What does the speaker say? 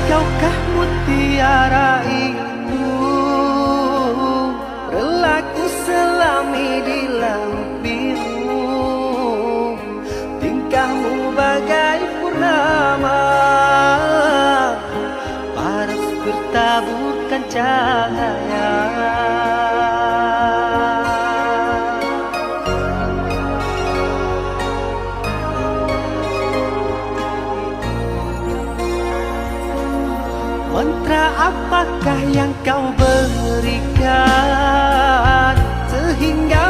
Engkaukah mutiara itu Relaku selami di laut biru Tingkahmu bagai purnama Paras bertaburkan cahaya Mantra apakah yang kau berikan Sehingga